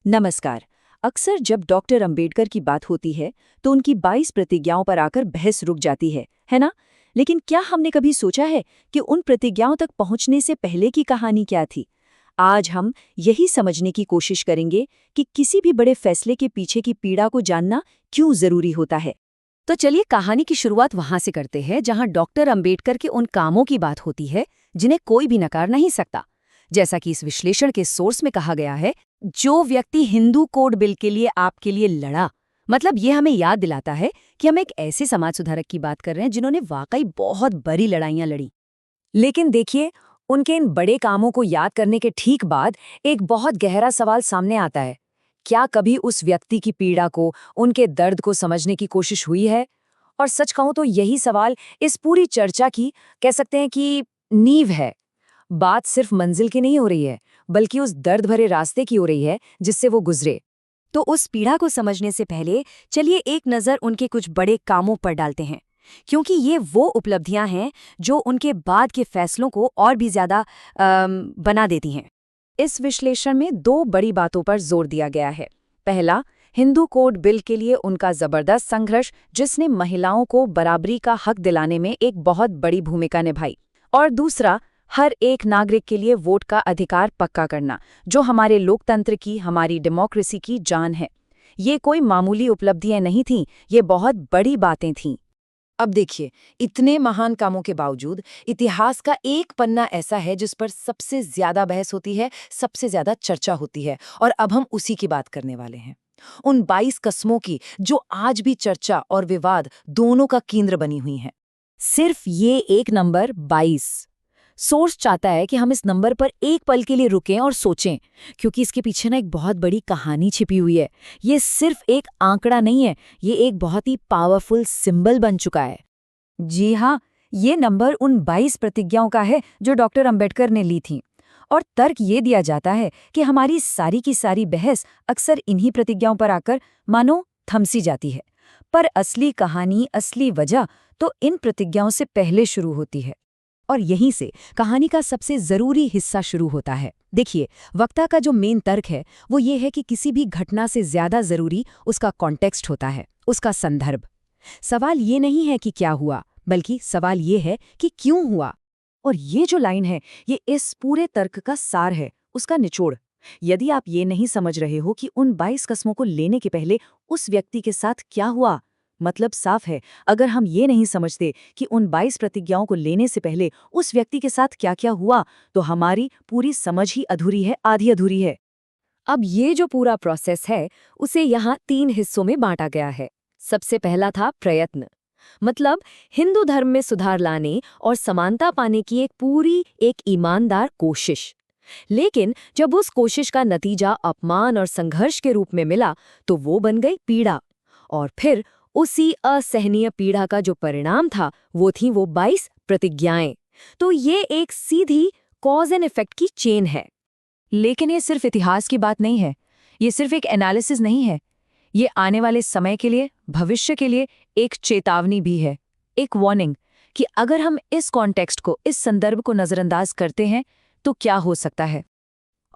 नमस्कार। अक्सर जब डॉक्टर अंबेडकर की बात होती है तो उनकी 22 प्रतिज्ञाओं पर आकर बहस रुक जाती है ना? लेकिन क्या हमने कभी सोचा है कि उन प्रतिज्ञाओं तक पहुंचने से पहले की कहानी क्या थी? आज हम यही समझने की कोशिश करेंगे कि किसी भी बड़े फैसले के पीछे की पीड़ा को जानना क्यों जरूरी होता है। तो चलिए कहानी की शुरुआत वहां से करते हैं जहां डॉक्टर अंबेडकर के उन कामों की बात होती है जिन्हें कोई भी नकार नहीं सकता। जैसा कि इस विश्लेषण के सोर्स में कहा गया है, जो व्यक्ति हिंदू कोड बिल के लिए आपके लिए लड़ा, मतलब ये हमें याद दिलाता है कि हम एक ऐसे समाज सुधारक की बात कर रहे हैं जिन्होंने वाकई बहुत बड़ी लड़ाइयां लड़ी। लेकिन देखिए, उनके इन बड़े कामों को याद करने के ठीक बाद एक बहुत गहरा सवाल सामने आता है। क्या कभी उस व्यक्ति की पीड़ा को, उनके दर्द को समझने की कोशिश हुई है? और सच कहूं तो यही सवाल इस पूरी चर्चा की, कह सकते हैं कि, नींव है। बात सिर्फ मंजिल की नहीं हो रही है, बल्कि उस दर्द भरे रास्ते की हो रही है जिससे वो गुजरे। तो उस पीड़ा को समझने से पहले चलिए एक नज़र उनके कुछ बड़े कामों पर डालते हैं, क्योंकि ये वो उपलब्धियां हैं जो उनके बाद के फैसलों को और भी ज़्यादा बना देती हैं। इस विश्लेषण में दो बड़ी बातों पर जोर दिया गया है। पहला, हिंदू कोड बिल के लिए उनका जबरदस्त संघर्ष, जिसने महिलाओं को बराबरी का हक दिलाने में एक बहुत बड़ी भूमिका निभाई। और दूसरा, हर एक नागरिक के लिए वोट का अधिकार पक्का करना, जो हमारे लोकतंत्र की, हमारी डेमोक्रेसी की जान है। ये कोई मामूली उपलब्धियां नहीं थीं, ये बहुत बड़ी बातें थीं। अब देखिए, इतने महान कामों के बावजूद इतिहास का एक पन्ना ऐसा है जिस पर सबसे ज्यादा बहस होती है, सबसे ज्यादा चर्चा होती है, और अब हम उसी की बात करने वाले हैं। उन 22 कस्मों की जो आज भी चर्चा और विवाद दोनों का केंद्र बनी हुई हैं। सिर्फ ये एक नंबर 22। सोर्स चाहता है कि हम इस नंबर पर एक पल के लिए रुकें और सोचें, क्योंकि इसके पीछे ना एक बहुत बड़ी कहानी छिपी हुई है। ये सिर्फ एक आंकड़ा नहीं है, ये एक बहुत ही पावरफुल सिंबल बन चुका है। जी हाँ, ये नंबर उन 22 प्रतिज्ञाओं का है जो डॉक्टर अंबेडकर ने ली थीं। और तर्क ये दिया जाता है कि हमारी सारी की सारी बहस अक्सर इन्हीं प्रतिज्ञाओं पर आकर मानो थमसी जाती है। पर असली कहानी, असली वजह तो इन प्रतिज्ञाओं से पहले शुरू होती है। और यहीं से कहानी का सबसे जरूरी हिस्सा शुरू होता है। देखिए, वक्ता का जो मेन तर्क है वो ये है कि किसी भी घटना से ज्यादा जरूरी उसका कॉन्टेक्स्ट होता है, उसका संदर्भ। सवाल ये नहीं है कि क्या हुआ, बल्कि सवाल ये है कि क्यों हुआ। और ये जो लाइन है, ये इस पूरे तर्क का सार है, उसका निचोड़। यदि आप ये नहीं समझ रहे हो कि उन 22 कस्मों को लेने के पहले उस व्यक्ति के साथ क्या हुआ, मतलब साफ है, अगर हम ये नहीं समझते कि उन 22 प्रतिज्ञाओं को लेने से पहले उस व्यक्ति के साथ क्या क्या हुआ, तो हमारी पूरी समझ ही अधूरी है, आधी अधूरी है। अब ये जो पूरा प्रोसेस है उसे यहाँ 3 हिस्सों में बांटा गया है। सबसे पहला था प्रयत्न, मतलब हिंदू धर्म में सुधार लाने और समानता पाने की एक ईमानदार कोशिश। लेकिन जब उस कोशिश का नतीजा अपमान और संघर्ष के रूप में मिला तो वो बन गई पीड़ा। और फिर उसी असहनीय पीड़ा का जो परिणाम था वो थी वो 22 प्रतिज्ञाएं। तो ये एक सीधी कॉज एंड इफेक्ट की चेन है। लेकिन ये सिर्फ इतिहास की बात नहीं है, ये सिर्फ एक एनालिसिस नहीं है, ये आने वाले समय के लिए, भविष्य के लिए एक चेतावनी भी है, एक वार्निंग कि अगर हम इस कॉन्टेक्स्ट को, इस संदर्भ को नजरअंदाज करते हैं तो क्या हो सकता है।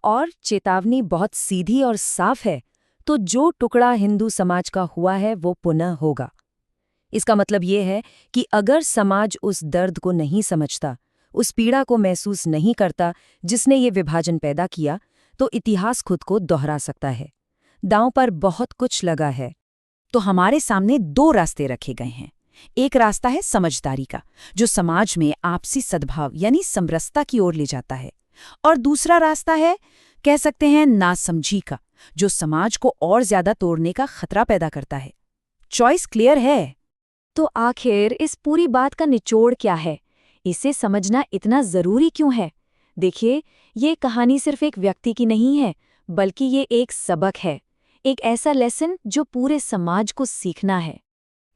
और चेतावनी बहुत सीधी और साफ है। तो जो टुकड़ा हिंदू समाज का हुआ है वो पुनः होगा। इसका मतलब ये है कि अगर समाज उस दर्द को नहीं समझता, उस पीड़ा को महसूस नहीं करता जिसने ये विभाजन पैदा किया, तो इतिहास खुद को दोहरा सकता है। दांव पर बहुत कुछ लगा है। तो हमारे सामने 2 रास्ते रखे गए हैं। एक रास्ता है समझदारी का, जो समाज में आपसी सद्भाव यानी समरसता की ओर ले जाता है। और दूसरा रास्ता है, कह सकते हैं, नासमझी का, जो समाज को और ज्यादा तोड़ने का खतरा पैदा करता है। चॉइस क्लियर है। तो आखिर इस पूरी बात का निचोड़ क्या है? इसे समझना इतना जरूरी क्यों है? देखिए, ये कहानी सिर्फ एक व्यक्ति की नहीं है, बल्कि ये एक सबक है, एक ऐसा लेसन जो पूरे समाज को सीखना है।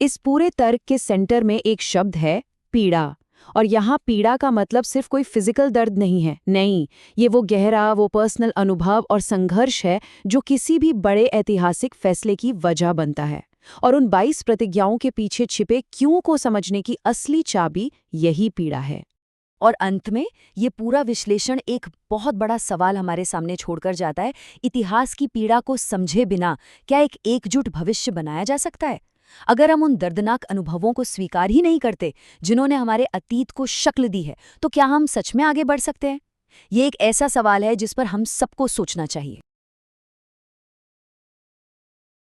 इस पूरे तर्क के सेंटर में एक शब्द है, पीड़ा। और यहाँ पीड़ा का मतलब सिर्फ कोई फिजिकल दर्द नहीं है, नहीं, ये वो गहरा, वो पर्सनल अनुभव और संघर्ष है जो किसी भी बड़े ऐतिहासिक फैसले की वजह बनता है। और उन 22 प्रतिज्ञाओं के पीछे छिपे क्यों को समझने की असली चाबी यही पीड़ा है। और अंत में ये पूरा विश्लेषण एक बहुत बड़ा सवाल हमारे सामने छोड़कर जाता है, इतिहास की पीड़ा को समझे बिना क्या एक एकजुट भविष्य बनाया जा सकता है? अगर हम उन दर्दनाक अनुभवों को स्वीकार ही नहीं करते जिन्होंने हमारे अतीत को शक्ल दी है, तो क्या हम सच में आगे बढ़ सकते हैं? ये एक ऐसा सवाल है जिस पर हम सबको सोचना चाहिए।